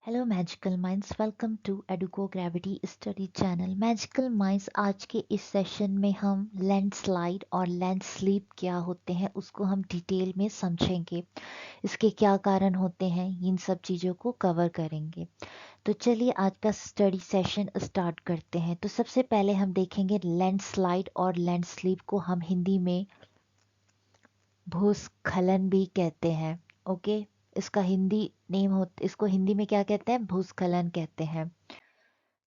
Hello magical minds, welcome to Educo Gravity study channel. Magical minds, आज के इस session में हम लैंडस्लाइड और लैंडस्लिप क्या होते हैं उसको हम डिटेल में समझेंगे। इसके क्या कारण होते हैं, इन सब चीज़ों को कवर करेंगे। तो चलिए आज का स्टडी सेशन स्टार्ट करते हैं। तो सबसे पहले हम देखेंगे लैंडस्लाइड और लैंडस्लिप को हम हिंदी में भूस्खलन भी कहते हैं। ओके, इसका हिंदी नेम हो, इसको हिंदी में क्या कहते हैं? भूस्खलन कहते हैं।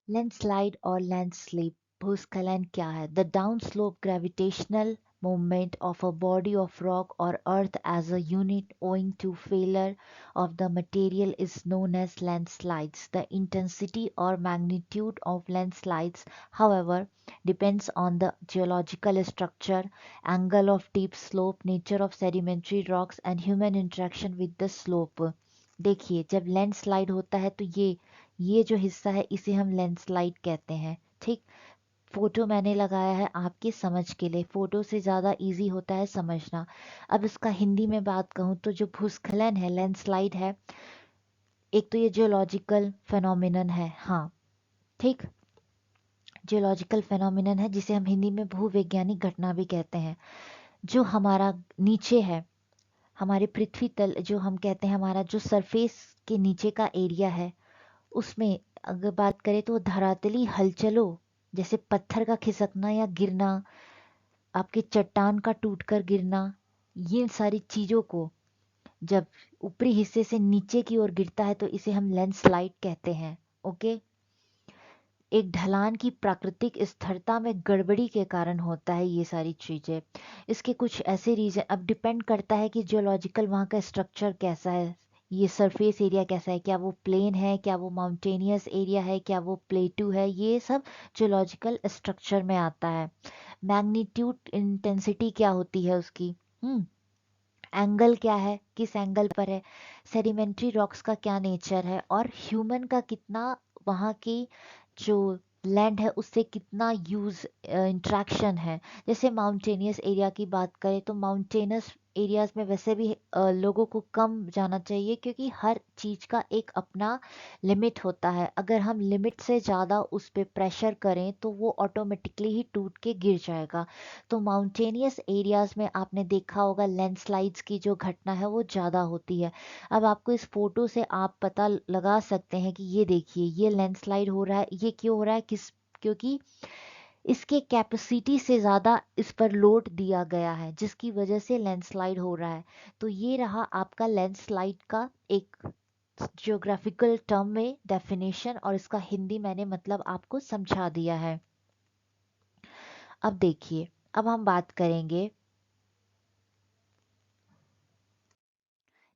लैंडस्लाइड और लैंडस्लिप, भूस्खलन क्या है? The down slope gravitational movement of a body of rock or earth as a unit owing to failure of the material is known as landslides. The intensity or magnitude of landslides, however, depends on the geological structure, angle of deep slope, nature of sedimentary rocks and human interaction with the slope. देखिए, जब landslide होता है तो ये जो हिस्सा है इसे हम लैंडस्लाइड कहते हैं। ठीक, फोटो मैंने लगाया है आपकी समझ के लिए, फोटो से ज़्यादा इजी होता है समझना। अब इसका हिंदी में बात कहूँ तो जो भूस्खलन है, लैंडस्लाइड है, एक तो ये जियोलॉजिकल फेनोमिनन है। हाँ ठीक, जियोलॉजिकल फेनोमिनन है जिसे हम हिंदी में भूवैज्ञानिक घटना भी कहते हैं। जो हमारा नीचे है, हमारे पृथ्वी तल, जो हम कहते हैं हमारा जो सरफेस के नीचे का एरिया है, उसमें अगर बात करें तो धरातली हलचलों, जैसे पत्थर का खिसकना या गिरना, आपके चट्टान का टूटकर गिरना, ये सारी चीज़ों को जब ऊपरी हिस्से से नीचे की ओर गिरता है तो इसे हम लैंडस्लाइड कहते हैं। ओके, एक ढलान की प्राकृतिक स्थिरता में गड़बड़ी के कारण होता है ये सारी चीज़ें। इसके कुछ ऐसे रीजन, अब डिपेंड करता है कि जियोलॉजिकल वहाँ का स्ट्रक्चर कैसा है, ये सरफेस एरिया कैसा है, क्या वो प्लेन है, क्या वो माउंटेनियस एरिया है, क्या वो प्लेटू है, ये सब जियोलॉजिकल स्ट्रक्चर में आता है। मैग्नीट्यूड, इंटेंसिटी क्या होती है उसकी, एंगल क्या है, किस एंगल पर है, सेडिमेंट्री रॉक्स का क्या नेचर है, और ह्यूमन का कितना वहाँ की जो लैंड है उससे कितना यूज इंट्रैक्शन है। जैसे माउंटेनियस एरिया की बात करें तो माउंटेनस एरियाज में वैसे भी लोगों को कम जाना चाहिए, क्योंकि हर चीज़ का एक अपना लिमिट होता है। अगर हम लिमिट से ज़्यादा उस पर प्रेशर करें तो वो ऑटोमेटिकली ही टूट के गिर जाएगा। तो माउंटेनियस एरियाज में आपने देखा होगा लैंडस्लाइड्स की जो घटना है वो ज़्यादा होती है। अब आपको इस फोटो से आप पता लगा सकते हैं कि ये देखिए, ये लैंडस्लाइड हो रहा है। ये क्यों हो रहा है? क्योंकि इसके कैपेसिटी से ज़्यादा इस पर लोड दिया गया है, जिसकी वजह से लैंडस्लाइड हो रहा है। तो ये रहा आपका लैंडस्लाइड का एक जियोग्राफिकल टर्म में डेफिनेशन, और इसका हिंदी मैंने मतलब आपको समझा दिया है। अब देखिए, अब हम बात करेंगे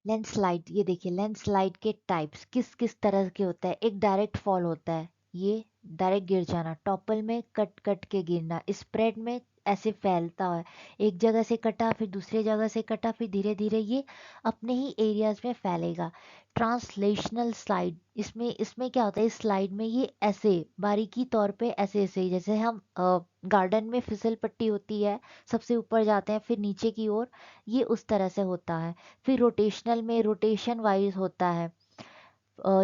लैंडस्लाइड। ये देखिए, लैंडस्लाइड के टाइप्स किस किस तरह के होता है। एक डायरेक्ट फॉल होता है, ये डायरेक्ट गिर जाना। टॉपल में कट कट के गिरना। स्प्रेड में ऐसे फैलता है, एक जगह से कटा फिर दूसरे जगह से कटा, फिर धीरे धीरे ये अपने ही एरियाज में फैलेगा। ट्रांसलेशनल स्लाइड, इसमें इसमें क्या होता है, इस स्लाइड में ये ऐसे बारीकी तौर पे ऐसे ऐसे जैसे हम गार्डन में फिसल पट्टी होती है, सबसे ऊपर जाते हैं फिर नीचे की ओर, ये उस तरह से होता है। फिर रोटेशनल में रोटेशन वाइज होता है।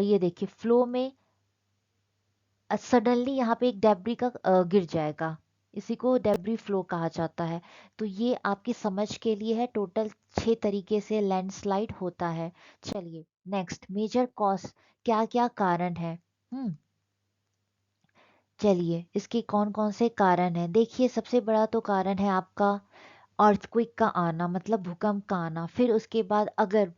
ये देखिए, फ्लो में सडनली यहाँ पे एक डेब्री का गिर जाएगा, इसी को डेब्री फ्लो कहा जाता है। तो ये आपकी समझ के लिए है। टोटल 6 तरीके से लैंडस्लाइड होता है। चलिए नेक्स्ट, मेजर कॉज, क्या क्या कारण है। चलिए, इसके कौन कौन से कारण हैं। देखिए, सबसे बड़ा तो कारण है आपका अर्थक्वेक का आना, मतलब भूकंप का आना। फिर उसके बाद अगर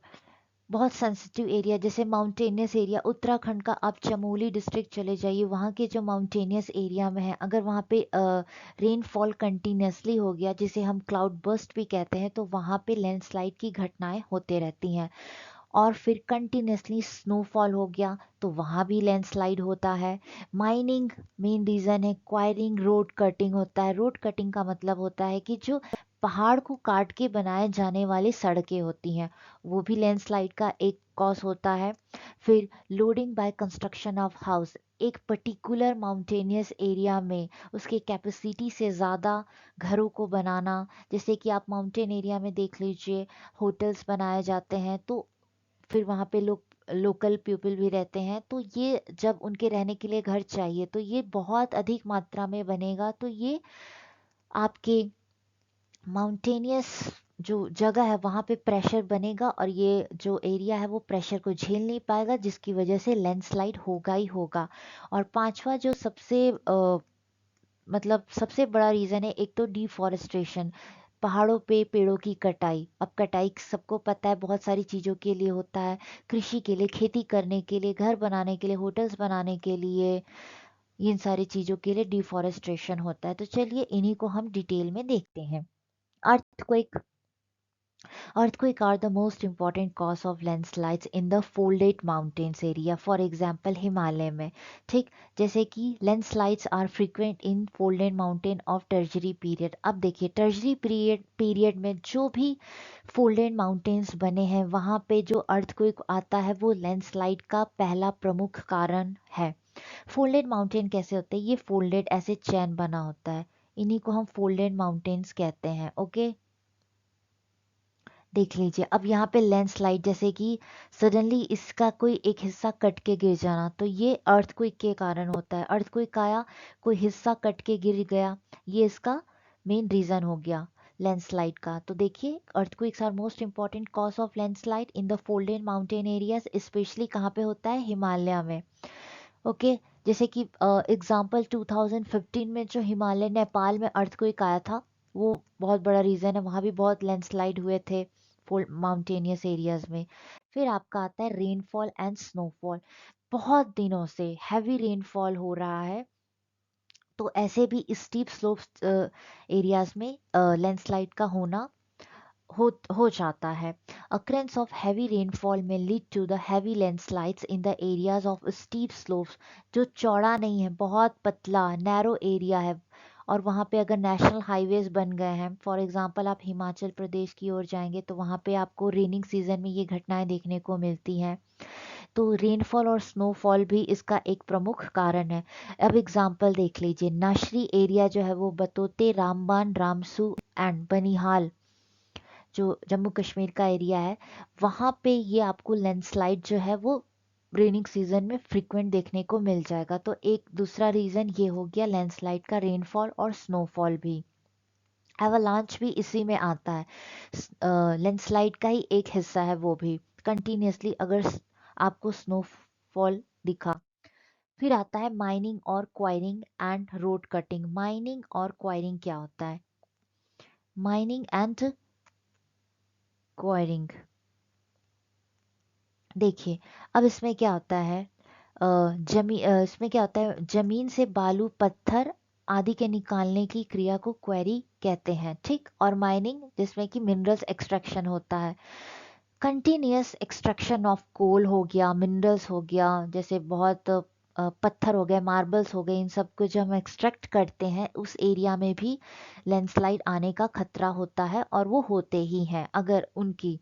बहुत सेंसिटिव एरिया जैसे माउंटेनियस एरिया, उत्तराखंड का आप चमोली डिस्ट्रिक्ट चले जाइए, वहाँ के जो माउंटेनियस एरिया में है, अगर वहाँ पे रेनफॉल कंटिन्यूसली हो गया, जिसे हम क्लाउड बर्स्ट भी कहते हैं, तो वहाँ पे लैंडस्लाइड की घटनाएं होते रहती हैं। और फिर कंटिन्यूसली स्नोफॉल हो गया तो वहाँ भी लैंडस्लाइड होता है। माइनिंग मेन रीज़न है। क्वायरिंग, रोड कटिंग होता है। रोड कटिंग का मतलब होता है कि जो पहाड़ को काट के बनाए जाने वाली सड़कें होती हैं, वो भी लैंडस्लाइड का एक कॉज होता है। फिर loading by construction of house, एक पर्टिकुलर माउंटेनियस एरिया में उसके कैपेसिटी से ज़्यादा घरों को बनाना, जैसे कि आप माउंटेन एरिया में देख लीजिए, होटल्स बनाए जाते हैं, तो फिर वहाँ पे लोग लोकल पीपल भी रहते हैं, तो ये जब उनके रहने के लिए घर चाहिए तो ये बहुत अधिक मात्रा में बनेगा, तो ये आपके माउंटेनियस जो जगह है वहाँ पे प्रेशर बनेगा और ये जो एरिया है वो प्रेशर को झेल नहीं पाएगा, जिसकी वजह से लैंडस्लाइड होगा ही होगा। और पांचवा जो सबसे मतलब सबसे बड़ा रीज़न है, एक तो डिफॉरेस्टेशन, पहाड़ों पे पेड़ों की कटाई। अब कटाई सबको पता है बहुत सारी चीज़ों के लिए होता है, कृषि के लिए, खेती करने के लिए, घर बनाने के लिए, होटल्स बनाने के लिए, इन सारी चीज़ों के लिए डिफॉरेस्टेशन होता है। तो चलिए इन्हीं को हम डिटेल में देखते हैं। Earthquake, earthquake are the most important cause of landslides in the folded mountains area, for example Himalaya में। ठीक, जैसे कि landslides are frequent in folded mountain of tertiary period। अब देखिए tertiary पीरियड में जो भी folded mountains बने हैं वहाँ पे जो earthquake आता है वो landslide का पहला प्रमुख कारण है। folded mountain कैसे होते हैं? ये folded ऐसे चैन बना होता है, इन्हीं को हम folded mountains कहते हैं। ओके, देख लीजिए अब यहाँ पे लैंडस्लाइड, जैसे कि सडनली इसका कोई एक हिस्सा कट के गिर जाना, तो ये अर्थक्वेक के कारण होता है। अर्थक्वेक आया, कोई हिस्सा कट के गिर गया, ये इसका मेन रीजन हो गया लैंडस्लाइड का। तो देखिए earthquakes are most important cause of landslide in the folded mountain areas, especially कहाँ पे होता है? हिमालय में। ओके, जैसे कि एग्जाम्पल 2015 में जो हिमालय नेपाल में अर्थक्वेक आया था, वो बहुत बड़ा रीज़न है, वहाँ भी बहुत लैंडस्लाइड हुए थे माउंटेनियस एरियाज में। फिर आपका आता है रेनफॉल एंड स्नोफॉल। बहुत दिनों से हैवी रेनफॉल हो रहा है, तो ऐसे भी स्टीप स्लोप्स एरियाज में लैंडस्लाइड का होना हो जाता है। Occurrence of heavy rainfall may lead to the heavy landslides in the areas of steep slopes, जो चौड़ा नहीं है, बहुत पतला नैरो एरिया है, और वहाँ पे अगर नेशनल हाईवेज बन गए हैं, फॉर एग्जांपल आप हिमाचल प्रदेश की ओर जाएंगे तो वहाँ पे आपको रेनिंग सीजन में ये घटनाएं देखने को मिलती हैं। तो रेनफॉल और स्नोफॉल भी इसका एक प्रमुख कारण है। अब एग्जांपल देख लीजिए, नाशरी एरिया जो है वो बतौते, रामबान, रामसू एंड बनिहाल जो जम्मू कश्मीर का एरिया है, वहाँ पे ये आपको लैंडस्लाइड जो है वो रेनिंग सीजन में फ्रिक्वेंट देखने को मिल जाएगा। तो एक दूसरा रीजन ये हो गया लैंडस्लाइड का, रेनफॉल और स्नोफॉल भी। एवलांच भी इसी में आता है, लैंडस्लाइड का ही एक हिस्सा है वो भी। कंटिन्यूसली अगर आपको स्नोफॉल दिखा। फिर आता है माइनिंग और enquiring and road cutting. Mining और क्वायरिंग क्या होता है? माइनिंग एंड क्वायरिंग, देखिए अब इसमें क्या होता है, इसमें क्या होता है, जमीन से बालू, पत्थर आदि के निकालने की क्रिया को क्वेरी कहते हैं। ठीक, और माइनिंग जिसमें कि मिनरल्स एक्सट्रैक्शन होता है। कंटिन्यूअस एक्सट्रैक्शन ऑफ कोल हो गया, मिनरल्स हो गया, जैसे बहुत पत्थर हो गए, मार्बल्स हो गए, इन सब को जब हम एक्सट्रैक्ट करते हैं उस एरिया में भी लैंडस्लाइड आने का खतरा होता है, और वो होते ही हैं अगर उनकी,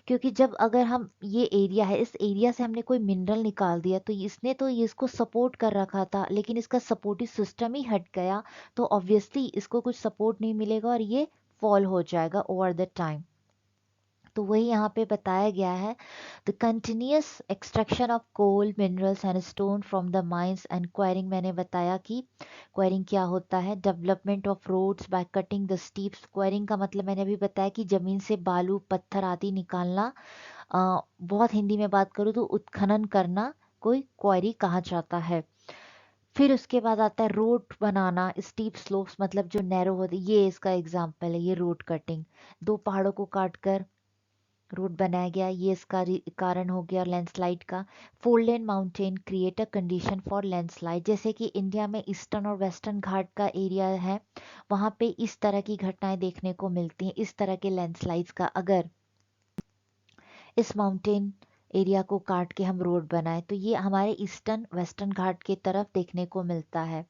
क्योंकि जब अगर हम ये एरिया है, इस एरिया से हमने कोई मिनरल निकाल दिया तो इसने तो ये इसको सपोर्ट कर रखा था, लेकिन इसका सपोर्टिव सिस्टम ही हट गया, तो ऑब्वियसली इसको कुछ सपोर्ट नहीं मिलेगा और ये फॉल हो जाएगा ओवर द टाइम। तो वही यहाँ पे बताया गया है, the continuous extraction of coal, minerals and stone from the mines and quarrying. मैंने बताया कि क्वायरिंग क्या होता है, development of roads by cutting the steeps. Quarrying का मतलब मैंने अभी बताया कि जमीन से बालू, पत्थर आदि निकालना, बहुत हिंदी में बात करूँ तो उत्खनन करना कोई क्वायरी कहा जाता है। फिर उसके बाद आता है रोड बनाना, स्टीप स्लोप्स मतलब जो नैरो होती, ये इसका एग्जाम्पल है, ये रोड कटिंग। दो पहाड़ों को काट कर रोड बनाया गया, ये इसका कारण हो गया लैंडस्लाइड का। Folded mountain create a condition for landslide, जैसे कि इंडिया में ईस्टर्न और वेस्टर्न घाट का एरिया है, वहाँ पे इस तरह की घटनाएं देखने को मिलती हैं, इस तरह के लैंडस्लाइड्स का। अगर इस माउंटेन एरिया को काट के हम रोड बनाए तो ये हमारे ईस्टर्न वेस्टर्न घाट की तरफ देखने को मिलता है।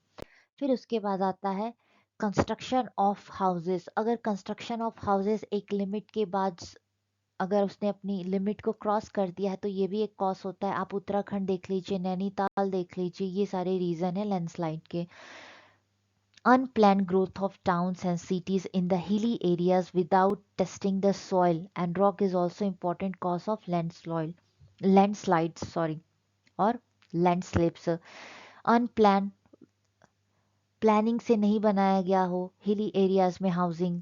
फिर उसके बाद आता है कंस्ट्रक्शन ऑफ हाउसेस। अगर कंस्ट्रक्शन ऑफ हाउसेस एक लिमिट के बाद अगर उसने अपनी लिमिट को क्रॉस कर दिया है तो ये भी एक कॉज होता है। आप उत्तराखंड देख लीजिए, नैनीताल देख लीजिए, ये सारे रीजन है लैंडस्लाइड के। Unplanned growth of towns and cities in the hilly areas without testing the soil and rock is also important cause of landslide. Landslides sorry, और लैंडस्लिप्स, अनप्लान प्लानिंग से नहीं बनाया गया हो, हिली एरियाज में हाउसिंग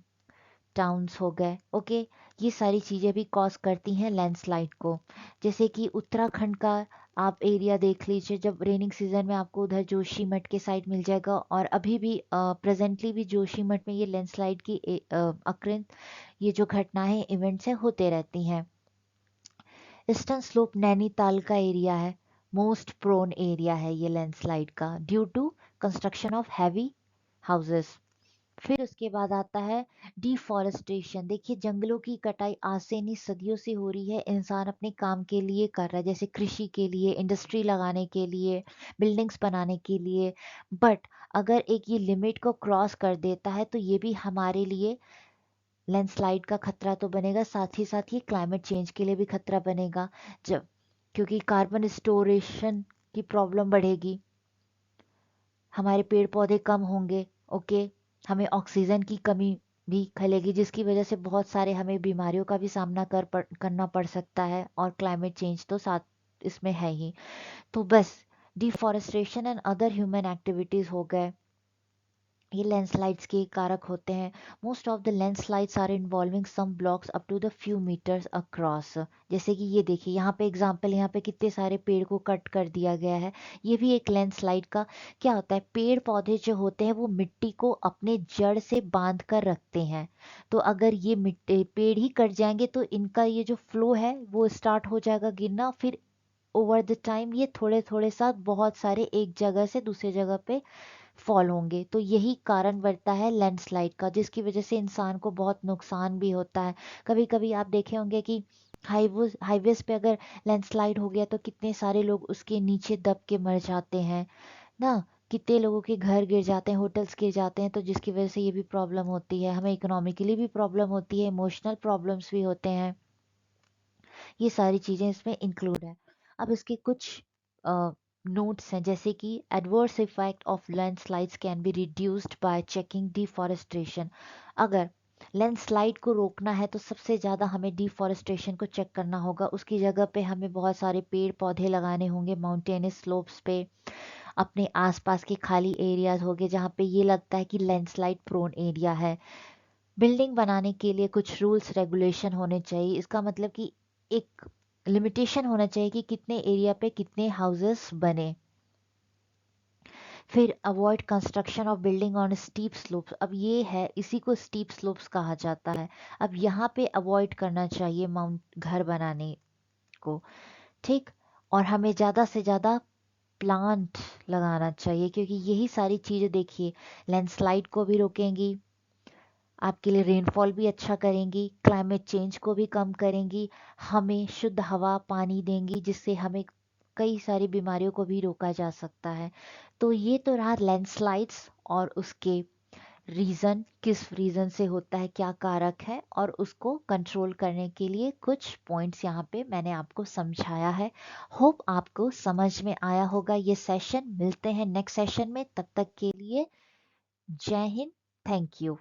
टाउन्स हो गए, ओके। ये सारी चीज़ें भी कॉज करती हैं लैंडस्लाइड को। जैसे कि उत्तराखंड का आप एरिया देख लीजिए, जब रेनिंग सीजन में आपको उधर जोशीमठ के साइड मिल जाएगा, और अभी भी प्रेजेंटली भी जोशीमठ में ये लैंडस्लाइड की अक्रेंस, ये जो घटनाएं इवेंट्स हैं होते रहती हैं। ईस्टर्न स्लोप नैनीताल का एरिया है, मोस्ट प्रोन एरिया है ये लैंडस्लाइड का, due to construction of heavy houses. फिर उसके बाद आता है डिफॉरेस्टेशन। देखिए जंगलों की कटाई आज से नहीं सदियों से हो रही है, इंसान अपने काम के लिए कर रहा है, जैसे कृषि के लिए, इंडस्ट्री लगाने के लिए, बिल्डिंग्स बनाने के लिए। बट अगर एक ये लिमिट को क्रॉस कर देता है तो ये भी हमारे लिए लैंडस्लाइड का खतरा तो बनेगा, साथ ही साथ ये क्लाइमेट चेंज के लिए भी खतरा बनेगा, जब क्योंकि कार्बन स्टोरेशन की प्रॉब्लम बढ़ेगी, हमारे पेड़ पौधे कम होंगे, ओके। हमें ऑक्सीजन की कमी भी खलेगी, जिसकी वजह से बहुत सारे हमें बीमारियों का भी सामना करना पड़ सकता है, और क्लाइमेट चेंज तो साथ इसमें है ही। तो बस deforestation and other human activities हो गए, ये लैंडस्लाइड्स के कारक होते हैं। Most of the landslides are involving some blocks up to the few metres across. जैसे कि ये देखिए यहाँ पे एग्जांपल, यहाँ पे कितने सारे पेड़ को कट कर दिया गया है, ये भी एक लैंडस्लाइड का क्या होता है। पेड़ पौधे जो होते हैं वो मिट्टी को अपने जड़ से बांध कर रखते हैं, तो अगर ये मिट्टी पेड़ ही कट जाएंगे तो इनका ये जो फ्लो है वो स्टार्ट हो जाएगा गिरना, फिर ओवर द टाइम ये थोड़े थोड़े साथ बहुत सारे एक जगह से दूसरे जगह पे फॉल होंगे। तो यही कारण बनता है लैंडस्लाइड का, जिसकी वजह से इंसान को बहुत नुकसान भी होता है। कभी कभी आप देखे होंगे कि हाईवेज पे अगर लैंडस्लाइड हो गया तो कितने सारे लोग उसके नीचे दब के मर जाते हैं ना, कितने लोगों के घर गिर जाते हैं, होटल्स गिर जाते हैं, तो जिसकी वजह से ये भी प्रॉब्लम होती है, हमें इकोनॉमिकली भी प्रॉब्लम होती है, इमोशनल प्रॉब्लम्स भी होते हैं। ये सारी चीज़ें इसमें इंक्लूड है। अब इसके कुछ नोट्स हैं, जैसे कि adverse effect of landslides can be reduced by checking deforestation. अगर लैंडस्लाइड को रोकना है तो सबसे ज़्यादा हमें डिफॉरेस्टेशन को चेक करना होगा, उसकी जगह पे हमें बहुत सारे पेड़ पौधे लगाने होंगे माउंटेनस स्लोप्स पे, अपने आसपास के खाली एरियाज हो गए जहाँ पे ये लगता है कि लैंडस्लाइड प्रोन एरिया है। बिल्डिंग बनाने के लिए कुछ रूल्स रेगुलेशन होने चाहिए, इसका मतलब कि एक लिमिटेशन होना चाहिए कि कितने एरिया पे कितने हाउसेस बने। फिर avoid construction of building on steep slopes. अब ये है, इसी को स्टीप स्लोप्स कहा जाता है। अब यहाँ पे अवॉइड करना चाहिए माउंट घर बनाने को, ठीक। और हमें ज़्यादा से ज़्यादा प्लांट लगाना चाहिए, क्योंकि यही सारी चीज़ें देखिए लैंडस्लाइड को भी रोकेंगी, आपके लिए रेनफॉल भी अच्छा करेंगी, क्लाइमेट चेंज को भी कम करेंगी, हमें शुद्ध हवा पानी देंगी, जिससे हमें कई सारी बीमारियों को भी रोका जा सकता है। तो ये तो रहा लैंडस्लाइड्स और उसके रीज़न, किस रीज़न से होता है, क्या कारक है, और उसको कंट्रोल करने के लिए कुछ पॉइंट्स यहाँ पे मैंने आपको समझाया है। होप आपको समझ में आया होगा ये सेशन। मिलते हैं नेक्स्ट सेशन में, तब तक के लिए जय हिंद, थैंक यू।